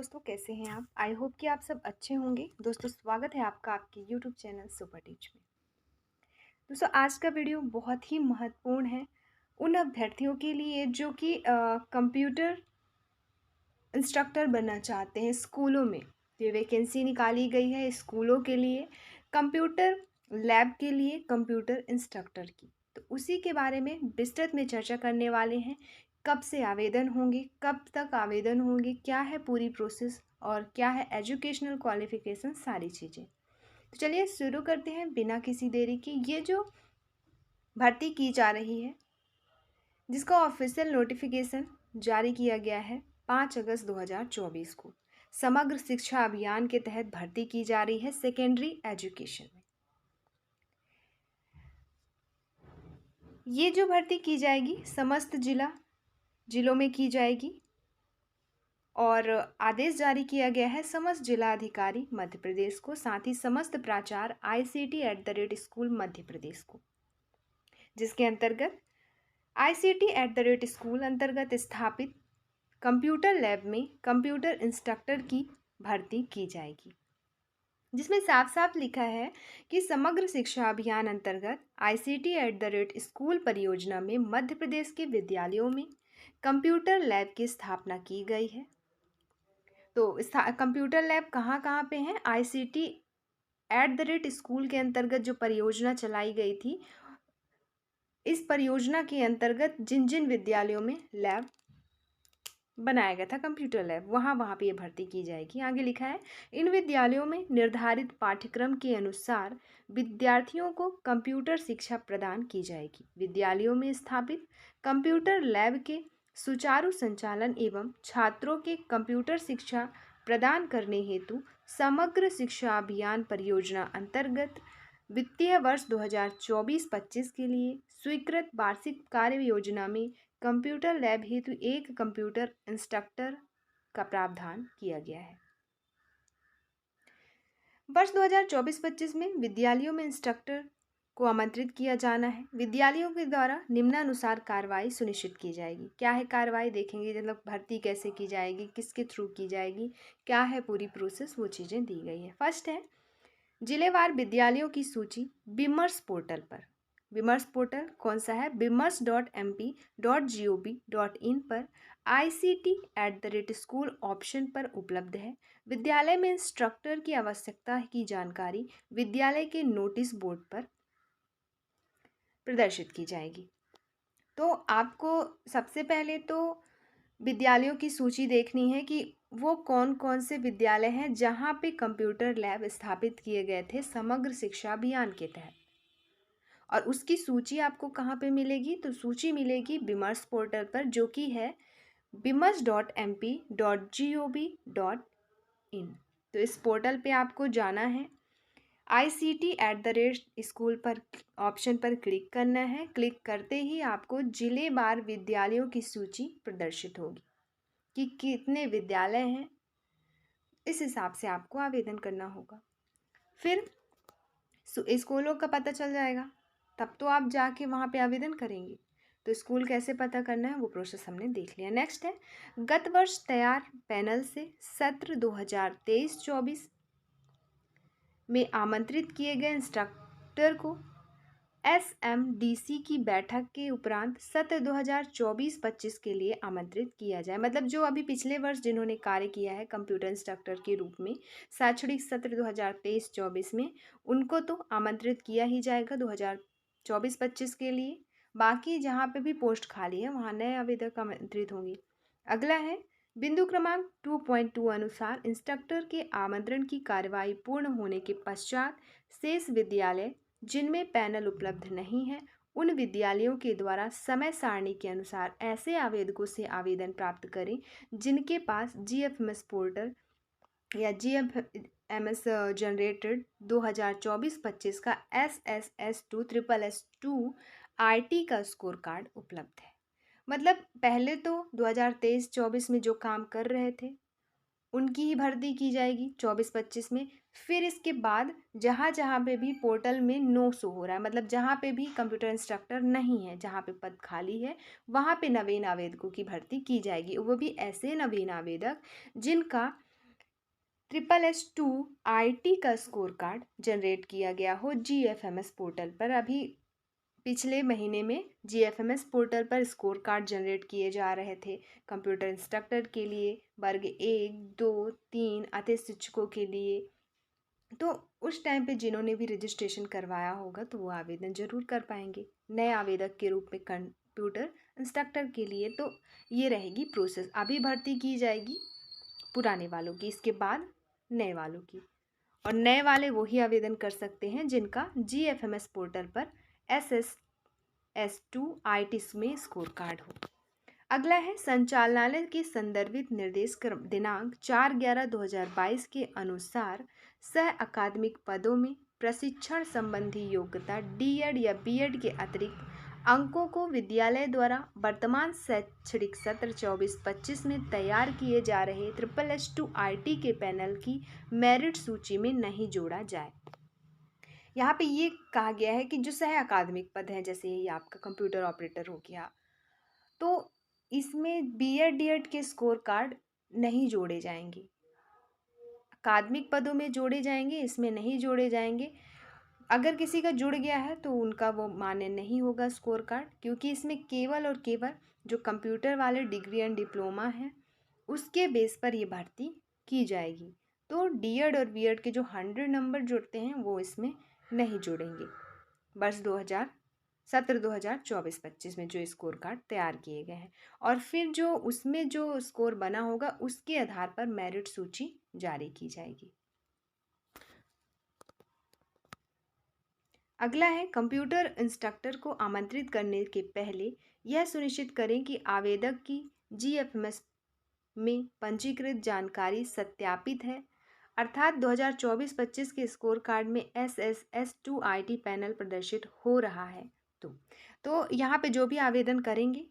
दोस्तों, कैसे हैं आप? आई होप कि आप सब अच्छे होंगे। दोस्तों, स्वागत है आपका आपके यूट्यूब चैनल सुपर टीच में। दोस्तों, आज का वीडियो बहुत ही महत्वपूर्ण है उन अभ्यर्थियों के लिए जो कि कंप्यूटर इंस्ट्रक्टर बनना चाहते हैं स्कूलों में। ये वैकेंसी निकाली गई है स्कूलों के लिए, कंप्यूटर लैब के लिए, कंप्यूटर इंस्ट्रक्टर की। तो उसी के बारे में विस्तृत में चर्चा करने वाले हैं। कब से आवेदन होंगे, कब तक आवेदन होंगे, क्या है पूरी प्रोसेस और क्या है एजुकेशनल क्वालिफिकेशन, सारी चीज़ें। तो चलिए शुरू करते हैं बिना किसी देरी के। ये जो भर्ती की जा रही है, जिसका ऑफिशियल नोटिफिकेशन जारी किया गया है 5 अगस्त 2024 को, समग्र शिक्षा अभियान के तहत भर्ती की जा रही है सेकेंडरी एजुकेशन में। ये जो भर्ती की जाएगी समस्त जिलों में की जाएगी और आदेश जारी किया गया है समस्त जिला अधिकारी मध्य प्रदेश को, साथ ही समस्त प्राचार्य ICT@स्कूल मध्य प्रदेश को, जिसके अंतर्गत ICT@स्कूल अंतर्गत स्थापित कंप्यूटर लैब में कंप्यूटर इंस्ट्रक्टर की भर्ती की जाएगी, जिसमें साफ साफ लिखा है कि समग्र शिक्षा अभियान अंतर्गत ICT@स्कूल परियोजना में मध्य प्रदेश के विद्यालयों में कंप्यूटर लैब की स्थापना की गई है। तो कंप्यूटर लैब कहाँ कहाँ पे हैं? ICT@स्कूल के अंतर्गत जो परियोजना चलाई गई थी, इस परियोजना के अंतर्गत जिन जिन विद्यालयों में लैब बनाया गया था कंप्यूटर लैब, वहाँ पे ये भर्ती की जाएगी। आगे लिखा है, इन विद्यालयों में निर्धारित पाठ्यक्रम के अनुसार विद्यार्थियों को कंप्यूटर शिक्षा प्रदान की जाएगी। विद्यालयों में स्थापित कंप्यूटर लैब के सुचारू संचालन एवं छात्रों के कंप्यूटर शिक्षा प्रदान करने हेतु समग्र शिक्षा अभियान परियोजना अंतर्गत वित्तीय वर्ष 2024-25 के लिए स्वीकृत वार्षिक कार्य योजना में कंप्यूटर लैब हेतु एक कंप्यूटर इंस्ट्रक्टर का प्रावधान किया गया है। वर्ष 2024-25 में विद्यालयों में इंस्ट्रक्टर को आमंत्रित किया जाना है। विद्यालयों के द्वारा निम्नानुसार कार्रवाई सुनिश्चित की जाएगी। क्या है कार्रवाई, देखेंगे। मतलब भर्ती कैसे की जाएगी, किसके थ्रू की जाएगी, क्या है पूरी प्रोसेस, वो चीज़ें दी गई है। फर्स्ट है, जिलेवार विद्यालयों की सूची बिमर्स पोर्टल पर। बिमर्स पोर्टल कौन सा है? bimers.mp.gov.in पर ICT@स्कूल ऑप्शन पर उपलब्ध है। विद्यालय में इंस्ट्रक्टर की आवश्यकता की जानकारी विद्यालय के नोटिस बोर्ड पर प्रदर्शित की जाएगी। तो आपको सबसे पहले तो विद्यालयों की सूची देखनी है कि वो कौन कौन से विद्यालय हैं जहाँ पे कंप्यूटर लैब स्थापित किए गए थे समग्र शिक्षा अभियान के तहत। और उसकी सूची आपको कहाँ पे मिलेगी? तो सूची मिलेगी बिमर्स पोर्टल पर, जो कि है bimers.mp.gov.in। तो इस पोर्टल पे आपको जाना है, ICT@स्कूल पर ऑप्शन पर क्लिक करना है। क्लिक करते ही आपको जिलेवार विद्यालयों की सूची प्रदर्शित होगी कि कितने विद्यालय हैं, इस हिसाब से आपको आवेदन करना होगा। फिर स्कूलों का पता चल जाएगा, तब तो आप जाके वहाँ पे आवेदन करेंगे। तो स्कूल कैसे पता करना है वो प्रोसेस हमने देख लिया। नेक्स्ट है, गत वर्ष तैयार पैनल से सत्र 2023-24 में आमंत्रित किए गए इंस्ट्रक्टर को SMDC की बैठक के उपरांत सत्र 2024-25 के लिए आमंत्रित किया जाए। मतलब जो अभी पिछले वर्ष जिन्होंने कार्य किया है कंप्यूटर इंस्ट्रक्टर के रूप में शैक्षणिक सत्र 2023-24 में, उनको तो आमंत्रित किया ही जाएगा 2024-25 के लिए। बाकी जहाँ पे भी पोस्ट खाली है वहाँ नए आवेदक आमंत्रित होंगे। अगला है, बिंदु क्रमांक 2.2 अनुसार इंस्ट्रक्टर के आमंत्रण की कार्यवाही पूर्ण होने के पश्चात शेष विद्यालय जिनमें पैनल उपलब्ध नहीं है, उन विद्यालयों के द्वारा समय सारणी के अनुसार ऐसे आवेदकों से आवेदन प्राप्त करें जिनके पास GFMS पोर्टल या GFMS जनरेटेड 2024-25 का SSS2 SSS2 IT का स्कोर कार्ड उपलब्ध है। मतलब पहले तो 2023-24 में जो काम कर रहे थे उनकी ही भर्ती की जाएगी 24-25 में। फिर इसके बाद जहाँ जहाँ पे भी पोर्टल में नो शो हो रहा है, मतलब जहाँ पे भी कंप्यूटर इंस्ट्रक्टर नहीं है, जहाँ पे पद खाली है, वहाँ पे नवीन आवेदकों की भर्ती की जाएगी। वो भी ऐसे नवीन आवेदक जिनका SSS2IT का स्कोर कार्ड जनरेट किया गया हो GFMS पोर्टल पर। अभी पिछले महीने में GFMS पोर्टल पर स्कोर कार्ड जनरेट किए जा रहे थे कंप्यूटर इंस्ट्रक्टर के लिए, वर्ग 1, 2, 3 अति शिक्षकों के लिए। तो उस टाइम पे जिन्होंने भी रजिस्ट्रेशन करवाया होगा तो वो आवेदन ज़रूर कर पाएंगे नए आवेदक के रूप में कंप्यूटर इंस्ट्रक्टर के लिए। तो ये रहेगी प्रोसेस, अभी भर्ती की जाएगी पुराने वालों की, इसके बाद नए वालों की। और नए वाले वही आवेदन कर सकते हैं जिनका GFMS पोर्टल पर SSS2IT में स्कोर कार्ड हो। अगला है संचालनालय के संदर्भित निर्देश दिनांक 4/11/2022 के अनुसार सह अकादमिक पदों में प्रशिक्षण संबंधी योग्यता D.Ed या B.Ed के अतिरिक्त अंकों को विद्यालय द्वारा वर्तमान शैक्षणिक सत्र 24-25 में तैयार किए जा रहे SSS2IT के पैनल की मेरिट सूची में नहीं जोड़ा जाए। यहाँ पे ये कहा गया है कि जो सह अकादमिक पद हैं, जैसे ये आपका कंप्यूटर ऑपरेटर हो गया, तो इसमें B.Ed D.Ed के स्कोर कार्ड नहीं जोड़े जाएंगे। अकादमिक पदों में जोड़े जाएंगे, इसमें नहीं जोड़े जाएंगे। अगर किसी का जुड़ गया है तो उनका वो मान्य नहीं होगा स्कोर कार्ड, क्योंकि इसमें केवल और केवल जो कंप्यूटर वाले डिग्री एंड डिप्लोमा हैं उसके बेस पर ये भर्ती की जाएगी। तो D.Ed और B.Ed के जो 100 नंबर जुड़ते हैं वो इसमें नहीं जुड़ेंगे। वर्ष 2024-25 में जो स्कोर कार्ड तैयार किए गए हैं, और फिर जो उसमें जो स्कोर बना होगा उसके आधार पर मेरिट सूची जारी की जाएगी। अगला है कंप्यूटर इंस्ट्रक्टर को आमंत्रित करने के पहले यह सुनिश्चित करें कि आवेदक की GFMS में पंजीकृत जानकारी सत्यापित है, अर्थात 2024-25 के स्कोर कार्ड में SSS2IT पैनल प्रदर्शित हो रहा है। तो यहाँ पे जो भी आवेदन करेंगे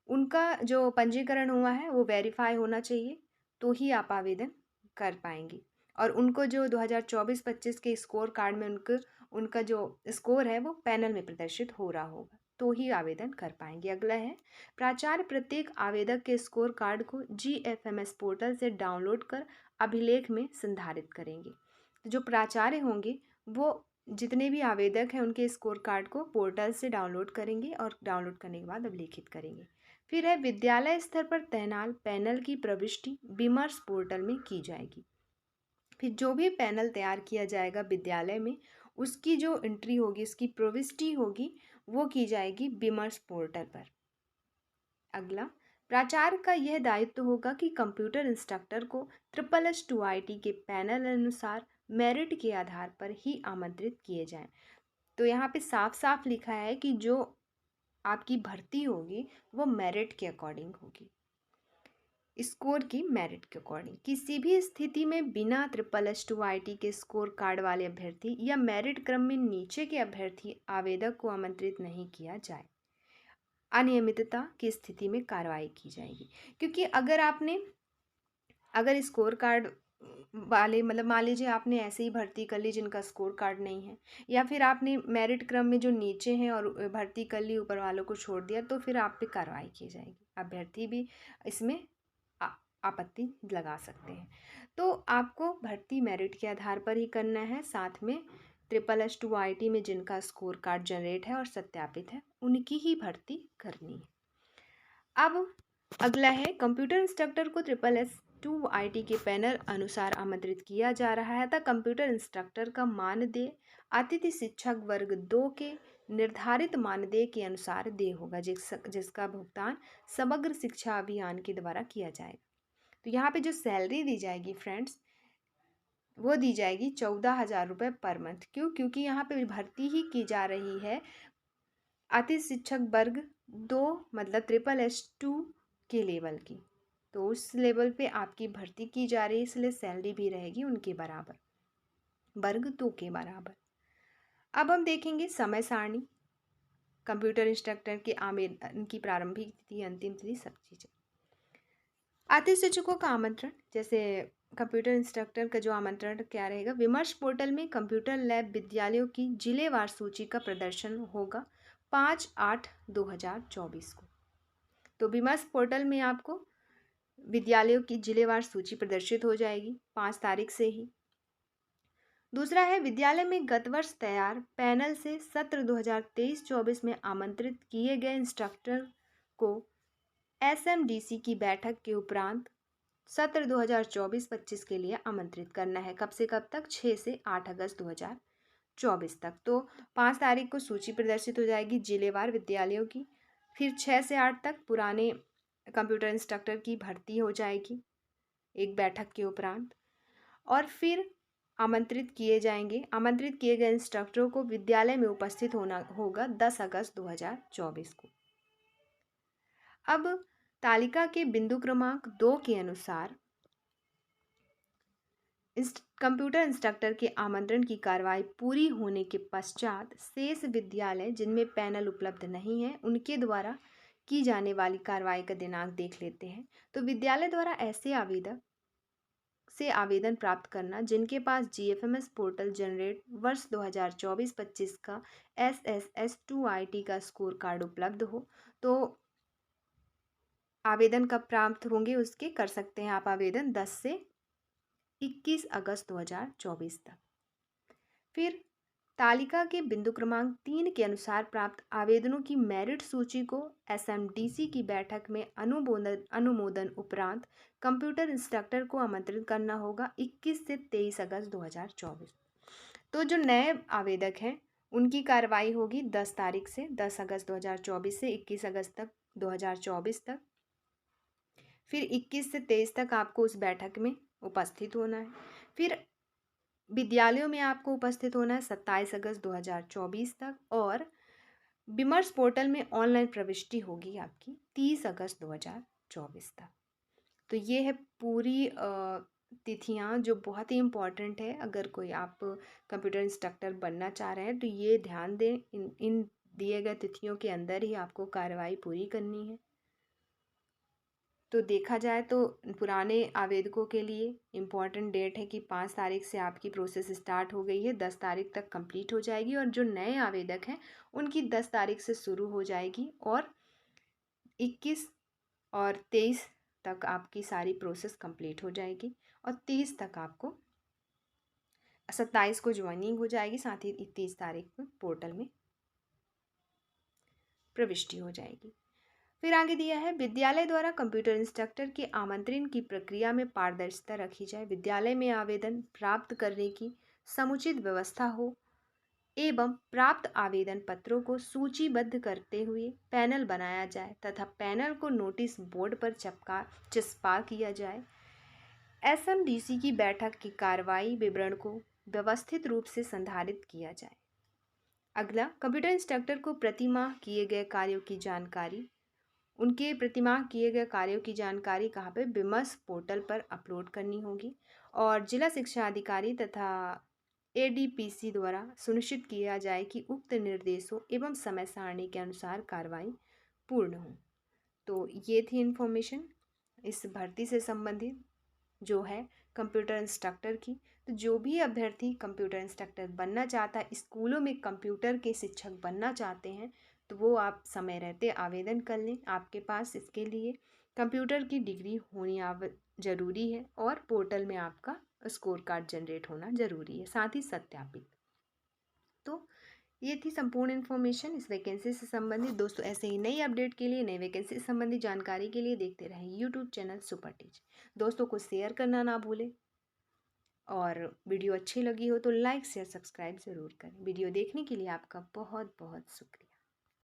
उनका जो पंजीकरण हुआ है वो वेरीफाई होना चाहिए, तो ही आप आवेदन कर पाएंगे। और उनको जो 2024-25 के स्कोर कार्ड में उनका जो स्कोर है वो पैनल में प्रदर्शित हो रहा होगा, तो ही आवेदन कर पाएंगे। अगला है प्राचार्य प्रत्येक आवेदक के स्कोर कार्ड को GFMS पोर्टल से डाउनलोड कर अभिलेख में संधारित करेंगे। तो जो प्राचार्य होंगे वो जितने भी आवेदक हैं उनके स्कोर कार्ड को पोर्टल से डाउनलोड करेंगे और डाउनलोड करने के बाद अभिलेखित करेंगे। फिर है विद्यालय स्तर पर तैनात पैनल की प्रविष्टि बीमर्स पोर्टल में की जाएगी। फिर जो भी पैनल तैयार किया जाएगा विद्यालय में उसकी जो एंट्री होगी, उसकी प्रविष्टि होगी, वो की जाएगी बीमर्स पोर्टल पर। अगला, प्राचार्य का यह दायित्व होगा कि कंप्यूटर इंस्ट्रक्टर को SSS2IT के पैनल अनुसार मेरिट के आधार पर ही आमंत्रित किए जाएं। तो यहाँ पे साफ साफ लिखा है कि जो आपकी भर्ती होगी वो मेरिट के अकॉर्डिंग होगी, स्कोर की मेरिट के अकॉर्डिंग। किसी भी स्थिति में बिना SSS2IT के स्कोर कार्ड वाले अभ्यर्थी या मेरिट क्रम में नीचे के अभ्यर्थी आवेदक को आमंत्रित नहीं किया जाए। अनियमितता की स्थिति में कार्रवाई की जाएगी, क्योंकि अगर स्कोर कार्ड वाले, मतलब मान लीजिए आपने ऐसे ही भर्ती कर ली जिनका स्कोर कार्ड नहीं है, या फिर आपने मेरिट क्रम में जो नीचे हैं और भर्ती कर ली, ऊपर वालों को छोड़ दिया, तो फिर आप पे कार्रवाई की जाएगी। अभ्यर्थी भी इसमें आपत्ति लगा सकते हैं। तो आपको भर्ती मेरिट के आधार पर ही करना है। साथ में SSS2IT में जिनका स्कोर कार्ड जनरेट है और सत्यापित है उनकी ही भर्ती करनी है। अब अगला है कंप्यूटर इंस्ट्रक्टर को SSS2IT के पैनल अनुसार आमंत्रित किया जा रहा है, तथा कंप्यूटर इंस्ट्रक्टर का मानदेय अतिथि शिक्षक वर्ग 2 के निर्धारित मानदेय के अनुसार देय होगा, जिसका भुगतान समग्र शिक्षा अभियान के द्वारा किया जाएगा। तो यहाँ पे जो सैलरी दी जाएगी फ्रेंड्स, वो दी जाएगी 14,000 रुपये पर मंथ। क्यों? क्योंकि यहाँ पे भर्ती ही की जा रही है अतिथि शिक्षक वर्ग 2, मतलब SSS2 के लेवल की। तो उस लेवल पे आपकी भर्ती की जा रही है, इसलिए सैलरी भी रहेगी उनके बराबर, वर्ग 2 के बराबर। अब हम देखेंगे समय सारणी, कंप्यूटर इंस्ट्रक्टर के आवेदन की प्रारंभिक तिथि, अंतिम तिथि, सब चीज़ें। अतिथि शिक्षकों का आमंत्रण, जैसे कंप्यूटर इंस्ट्रक्टर का जो आमंत्रण क्या रहेगा, विमर्श पोर्टल में कंप्यूटर लैब विद्यालयों की जिलेवार सूची का प्रदर्शन होगा 5/8/2024 को। तो विमर्श पोर्टल में आपको विद्यालयों की जिलेवार सूची प्रदर्शित हो जाएगी 5 तारीख से ही। दूसरा है, विद्यालय में गत वर्ष तैयार पैनल से सत्र 2023-24 में आमंत्रित किए गए इंस्ट्रक्टर को एसएमडीसी की बैठक के उपरांत सत्र 2024-25 के लिए आमंत्रित करना है। कब से कब तक? 6 से 8 अगस्त 2024 तक। तो 5 तारीख को सूची प्रदर्शित हो जाएगी जिलेवार विद्यालयों की। फिर 6 से 8 तक पुराने कंप्यूटर इंस्ट्रक्टर की भर्ती हो जाएगी एक बैठक के उपरांत। और फिर आमंत्रित किए गए इंस्ट्रक्टरों को विद्यालय में उपस्थित होना होगा 10 अगस्त 2024 को। अब तालिका के बिंदु क्रमांक 2 के अनुसार कंप्यूटर इंस्ट्रक्टर के आमंत्रण की कार्रवाई पूरी होने के पश्चात शेष विद्यालय जिनमें पैनल उपलब्ध नहीं है उनके द्वारा की जाने वाली कार्रवाई का दिनांक देख लेते हैं। तो विद्यालय द्वारा ऐसे आवेदक से आवेदन प्राप्त करना जिनके पास जीएफएमएस पोर्टल जनरेट वर्ष 2024-25 का SSS2IT का स्कोर कार्ड उपलब्ध हो। तो आवेदन कब प्राप्त होंगे उसके कर सकते हैं आप आवेदन 10 से 21 अगस्त 2024 तक। फिर तालिका के बिंदु क्रमांक 3 के अनुसार प्राप्त आवेदनों की मेरिट सूची को एसएमडीसी की बैठक में अनुमोदन उपरांत कंप्यूटर इंस्ट्रक्टर को आमंत्रित करना होगा 21 से 23 अगस्त 2024। तो जो नए आवेदक हैं उनकी कार्रवाई होगी 10 तारीख से 10 अगस्त 2024 से 21 अगस्त तक 2024 तक। फिर 21 से 23 तक आपको उस बैठक में उपस्थित होना है। फिर विद्यालयों में आपको उपस्थित होना है 27 अगस्त 2024 तक। और विमर्श पोर्टल में ऑनलाइन प्रविष्टि होगी आपकी 30 अगस्त 2024 तक। तो ये है पूरी तिथियां जो बहुत ही इम्पॉर्टेंट है। अगर कोई आप कंप्यूटर इंस्ट्रक्टर बनना चाह रहे हैं तो ये ध्यान दें, इन दिए गए तिथियों के अंदर ही आपको कार्रवाई पूरी करनी है। तो देखा जाए तो पुराने आवेदकों के लिए इम्पॉर्टेंट डेट है कि 5 तारीख से आपकी प्रोसेस स्टार्ट हो गई है, 10 तारीख तक कंप्लीट हो जाएगी। और जो नए आवेदक हैं उनकी 10 तारीख से शुरू हो जाएगी और 21 और 23 तक आपकी सारी प्रोसेस कंप्लीट हो जाएगी। और 30 तक आपको 27 को ज्वाइनिंग हो जाएगी, साथ ही 30 तारीख को पोर्टल में प्रविष्टि हो जाएगी। फिर आगे दिया है, विद्यालय द्वारा कंप्यूटर इंस्ट्रक्टर के आमंत्रण की प्रक्रिया में पारदर्शिता रखी जाए। विद्यालय में आवेदन प्राप्त करने की समुचित व्यवस्था हो एवं प्राप्त आवेदन पत्रों को सूचीबद्ध करते हुए पैनल बनाया जाए तथा पैनल को नोटिस बोर्ड पर चस्पा किया जाए। एसएमडीसी की बैठक की कार्रवाई विवरण को व्यवस्थित रूप से संधारित किया जाए। अगला, कंप्यूटर इंस्ट्रक्टर को प्रतिमाह किए गए कार्यों की जानकारी उनके प्रतिमाह किए गए कार्यों की जानकारी कहाँ पे? विमर्श पोर्टल पर अपलोड करनी होगी। और जिला शिक्षा अधिकारी तथा एडीपीसी द्वारा सुनिश्चित किया जाए कि उक्त निर्देशों एवं समय सारणी के अनुसार कार्रवाई पूर्ण हो। तो ये थी इन्फॉर्मेशन इस भर्ती से संबंधित जो है कंप्यूटर इंस्ट्रक्टर की। तो जो भी अभ्यर्थी कंप्यूटर इंस्ट्रक्टर बनना चाहता है, स्कूलों में कंप्यूटर के शिक्षक बनना चाहते हैं, तो वो आप समय रहते आवेदन कर लें। आपके पास इसके लिए कंप्यूटर की डिग्री होनी ज़रूरी है और पोर्टल में आपका स्कोर कार्ड जनरेट होना ज़रूरी है, साथ ही सत्यापित। तो ये थी संपूर्ण इन्फॉर्मेशन इस वैकेंसी से संबंधित। दोस्तों, ऐसे ही नई अपडेट के लिए, नई वैकेंसी से संबंधित जानकारी के लिए देखते रहें यूट्यूब चैनल सुपर टीच। दोस्तों को शेयर करना ना भूलें और वीडियो अच्छी लगी हो तो लाइक शेयर सब्सक्राइब ज़रूर करें। वीडियो देखने के लिए आपका बहुत बहुत शुक्रिया।